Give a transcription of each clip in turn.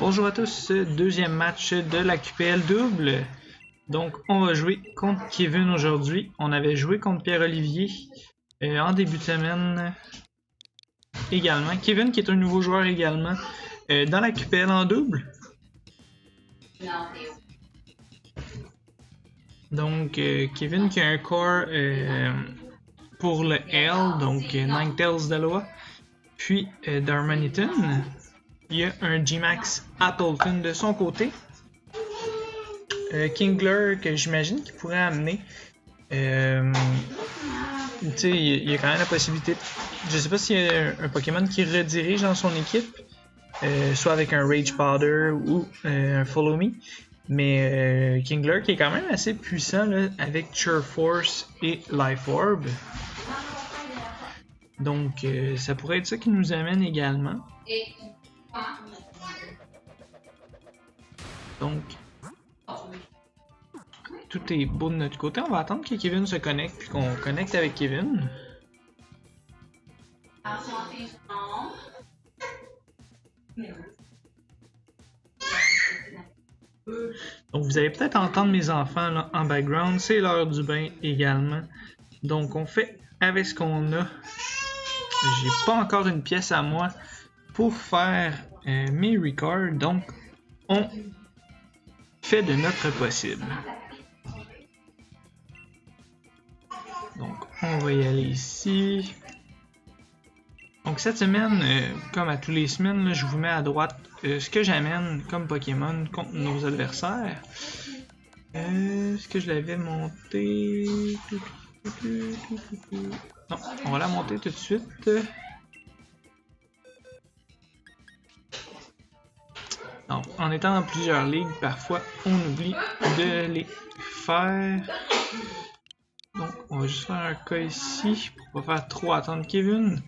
Bonjour à tous, deuxième match de la QPL double. Donc on va jouer contre Kevin aujourd'hui. On avait joué contre Pierre-Olivier en début de semaine également. Kevin qui est un nouveau joueur également dans la QPL en double. Donc Kevin qui a un core pour le L, donc Ninetales d'Aloha. Puis Darmaniton. Il y a un G-Max Appleton de son côté. Kingler que j'imagine qu'il pourrait amener. Tu sais, il y a quand même la possibilité. Je sais pas s'il y a un Pokémon qui redirige dans son équipe. Soit avec un Rage Powder ou un Follow Me. Mais Kingler qui est quand même assez puissant là, avec Cheer Force et Life Orb. Donc ça pourrait être ça qui nous amène également. Donc, tout est beau de notre côté. On va attendre que Kevin se connecte puis qu'on connecte avec Kevin. Donc, vous allez peut-être entendre mes enfants là, en background. C'est l'heure du bain également. Donc, on fait avec ce qu'on a. J'ai pas encore une pièce à moi pour faire mes records. Donc, on fait de notre possible. Donc, on va y aller ici. Donc, cette semaine, comme à tous les semaines, là, je vous mets à droite ce que j'amène comme Pokémon contre nos adversaires. Est-ce que je l'avais monté? Non, on va la monter tout de suite. Donc, en étant dans plusieurs ligues, parfois on oublie de les faire. Donc, on va juste faire un cas ici pour pas faire trop attendre Kevin.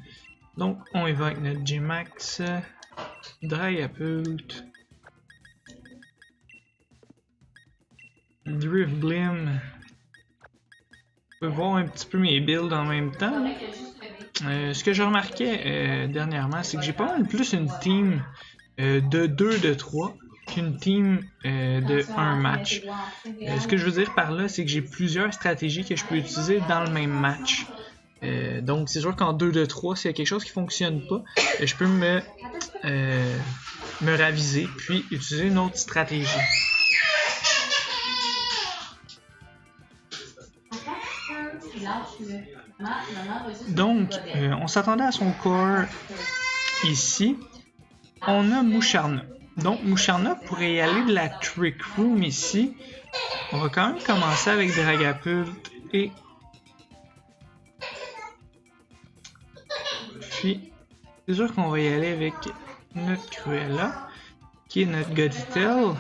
Donc, on y va avec notre G-Max, Dragapult, Drifblim. Vous pouvez voir un petit peu mes builds en même temps. Ce que je remarquais dernièrement, c'est que j'ai pas mal plus une team de 2 de 3 qu'une team de 1 match. Ce que je veux dire par là, c'est que j'ai plusieurs stratégies que je peux utiliser dans le même match. Donc c'est sûr qu'en 2 de 3, s'il y a quelque chose qui fonctionne pas, je peux me raviser puis utiliser une autre stratégie. Donc on s'attendait à son core ici. On a Musharna. Donc Musharna pourrait y aller de la Trick Room ici. On va quand même commencer avec Dragapult et puis c'est sûr qu'on va y aller avec notre Cruella qui est notre Goditel.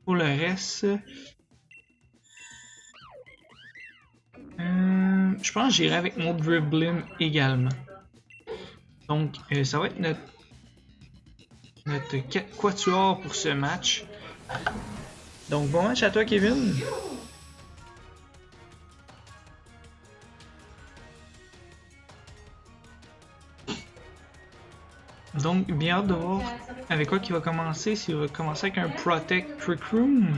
Pour le reste, je pense que j'irai avec mon Drifblim également. Donc, ça va être notre quatuor pour ce match. Donc, bon match à toi, Kevin. Donc, bien hâte de voir avec quoi il va commencer. S'il va commencer avec un Protect Trick Room.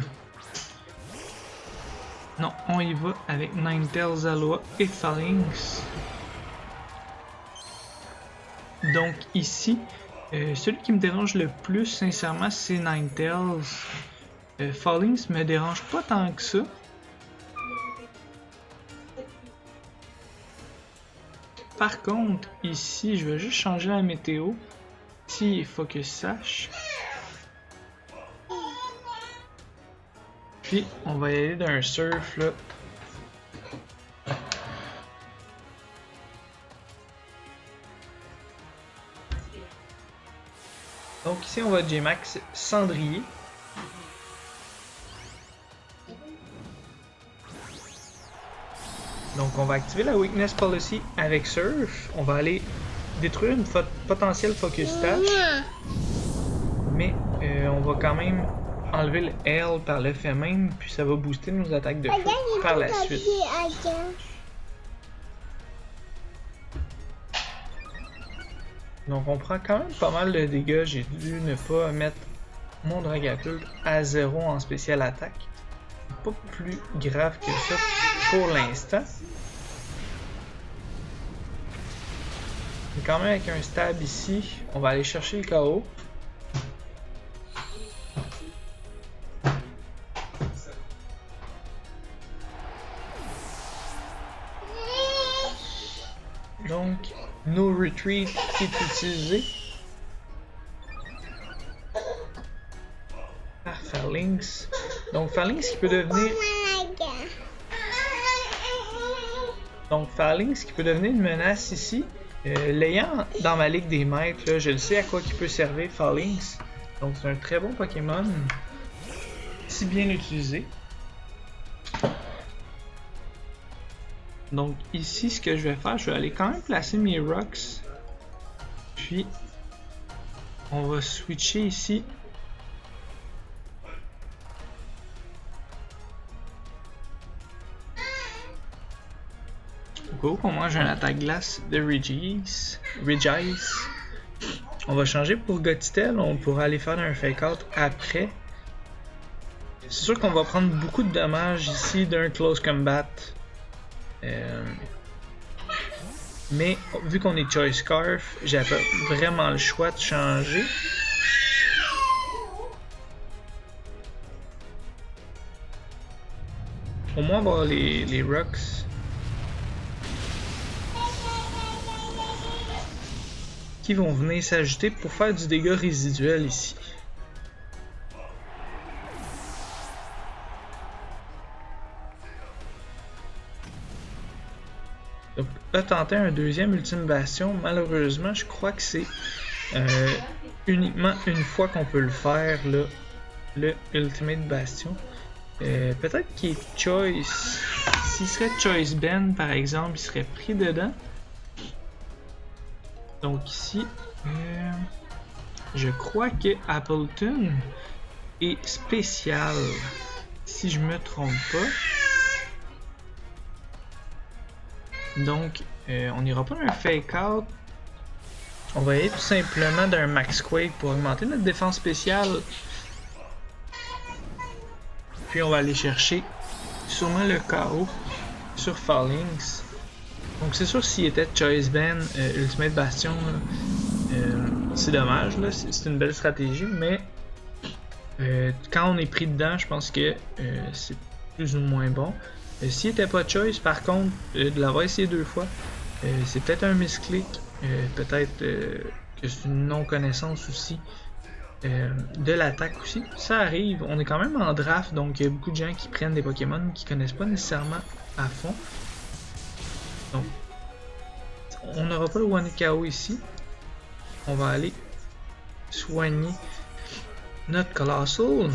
Non, on y va avec Ninetales Aloha et Phalanx. Donc ici, celui qui me dérange le plus sincèrement c'est Ninetales. Phalanx me dérange pas tant que ça. Par contre, ici, je vais juste changer la météo. Ici, il faut que je sache. Puis, on va y aller d'un surf là. Donc ici on va G-Max Cendrier. Donc on va activer la Weakness Policy avec Surf. On va aller détruire une potentielle Focus Tâche. Mais on va quand même enlever le L par le fait même. Puis ça va booster nos attaques de feu par la suite. Donc on prend quand même pas mal de dégâts. J'ai dû ne pas mettre mon Dragapult à 0 en spécial attaque. Pas plus grave que ça pour l'instant. Quand même avec un stab ici, on va aller chercher le KO. Donc, No Retreat qui est utilisé par Phalanx. Donc Phalanx qui peut devenir... Donc Phalanx qui peut devenir une menace ici. L'ayant dans ma ligue des maîtres, là, je le sais à quoi il peut servir Phalanx. Donc c'est un très bon Pokémon. Si bien utilisé. Donc ici, ce que je vais faire, je vais aller quand même placer mes rocks. Puis, on va switcher ici. Go, on mange un attaque glace de Regice. On va changer pour Gotitel, on pourra aller faire un fake out après. C'est sûr qu'on va prendre beaucoup de dommages ici d'un close combat. Mais vu qu'on est Choice Scarf, j'ai vraiment le choix de changer. Au moins avoir les rocks. Qui vont venir s'ajouter pour faire du dégât résiduel ici. Donc, a tenté un deuxième Ultime Bastion. Malheureusement, je crois que c'est uniquement une fois qu'on peut le faire, là, le Ultimate Bastion. Peut-être qu'il est Choice. S'il serait Choice Ben, par exemple, il serait pris dedans. Donc ici, je crois que Appleton est spécial, si je me trompe pas. Donc, on n'ira pas dans un fake out. On va aller tout simplement d'un Max Quake pour augmenter notre défense spéciale. Puis on va aller chercher sûrement le KO sur Phalanx. Donc c'est sûr s'il était Choice Ben, Ultimate Bastion, c'est dommage, là, c'est une belle stratégie, mais quand on est pris dedans, je pense que c'est plus ou moins bon. S'il était pas Choice, par contre, de l'avoir essayé 2 fois, c'est peut-être un misclick, peut-être que c'est une non-connaissance aussi de l'attaque aussi. Ça arrive, on est quand même en draft, donc il y a beaucoup de gens qui prennent des Pokémon qui connaissent pas nécessairement à fond. Donc, on n'aura pas le One KO ici. On va aller soigner notre Colossal.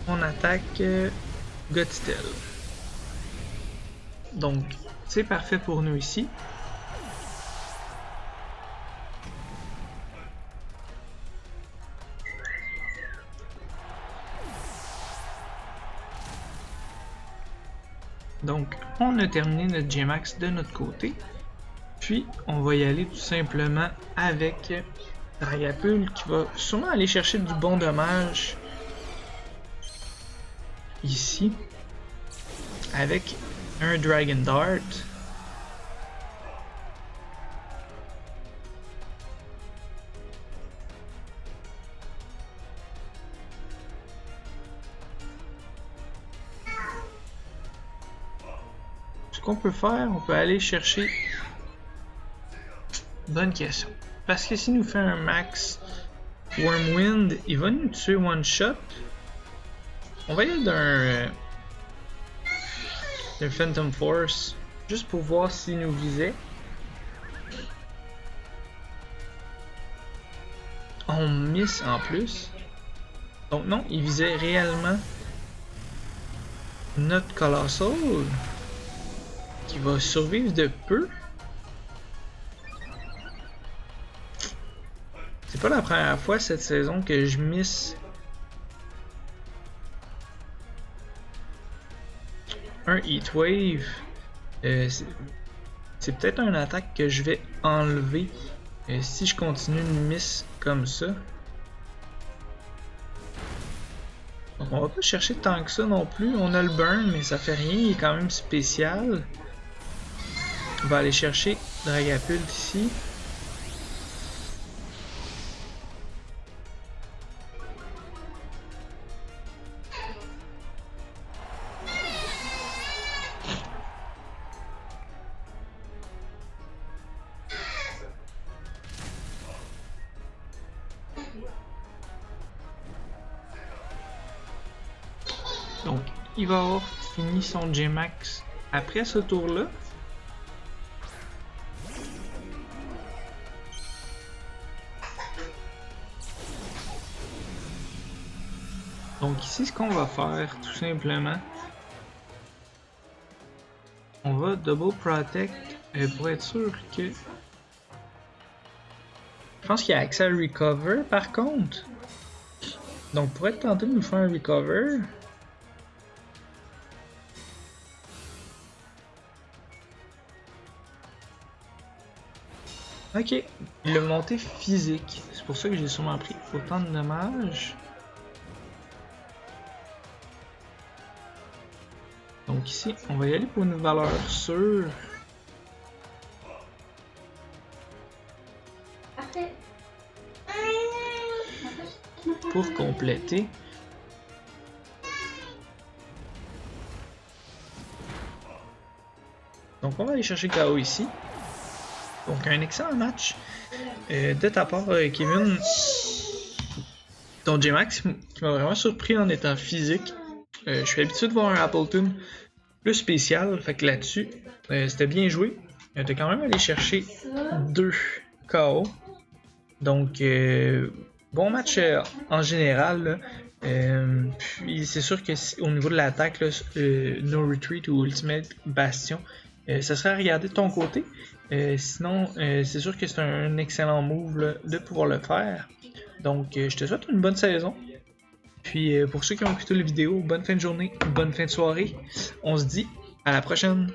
On attaque Gotitel. Donc, c'est parfait pour nous ici. Donc, on a terminé notre G-Max de notre côté. Puis, on va y aller tout simplement avec Dragapult qui va sûrement aller chercher du bon dommage ici avec un Dragon Dart. Ce qu'on peut faire, on peut aller chercher... Bonne question. Parce que s'il nous fait un max Wormwind, il va nous tuer one shot. On va y aller d'un Phantom Force, juste pour voir s'il nous visait. On miss en plus. Donc non, il visait réellement notre Colossal, qui va survivre de peu. C'est pas la première fois cette saison que je miss un Heatwave. c'est peut-être une attaque que je vais enlever si je continue une miss comme ça. Donc on va pas chercher tant que ça non plus. On a le burn, mais ça fait rien, il est quand même spécial. On va aller chercher Dragapult ici. Donc, il va avoir fini son G-Max après ce tour-là. Donc ici, ce qu'on va faire, tout simplement, on va double protect pour être sûr que... Je pense qu'il y a accès à recover par contre. Donc pour être tenté de nous faire un recover... Ok, il a monté physique. C'est pour ça que j'ai sûrement pris autant de dommages. Donc ici, on va y aller pour une valeur sûre. Pour compléter. Donc on va aller chercher KO ici. Donc un excellent match de ta part Kevin. Ton J-Max qui m'a vraiment surpris en étant physique. Je suis habitué de voir un Appletun plus spécial, fait que là-dessus c'était bien joué. T'as quand même allé chercher 2 KO. Donc bon match en général. Puis c'est sûr que au niveau de l'attaque, No Retreat ou Ultimate Bastion, ça serait à regarder de ton côté. Sinon, c'est sûr que c'est un excellent move là, de pouvoir le faire. Donc, je te souhaite une bonne saison. Puis, pour ceux qui ont écouté la vidéo, bonne fin de journée, bonne fin de soirée. On se dit à la prochaine.